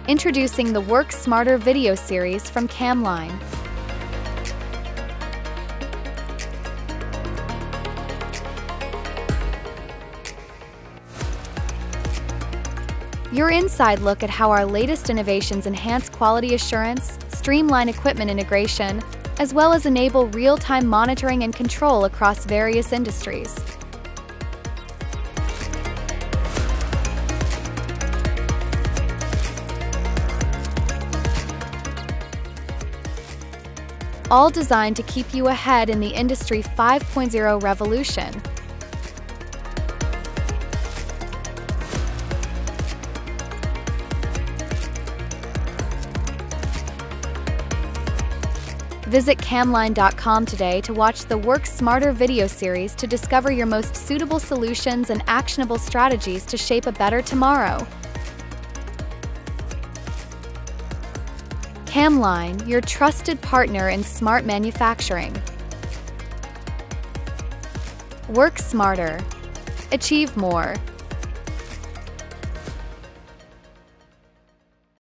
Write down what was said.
Introducing the Work Smarter video series from camLine. Your inside look at how our latest innovations enhance quality assurance, streamline equipment integration, as well as enable real-time monitoring and control across various industries. All designed to keep you ahead in the Industry 5.0 revolution. Visit camline.com today to watch the Work Smarter video series to discover your most suitable solutions and actionable strategies to shape a better tomorrow. camLine, your trusted partner in smart manufacturing. Work smarter. Achieve more.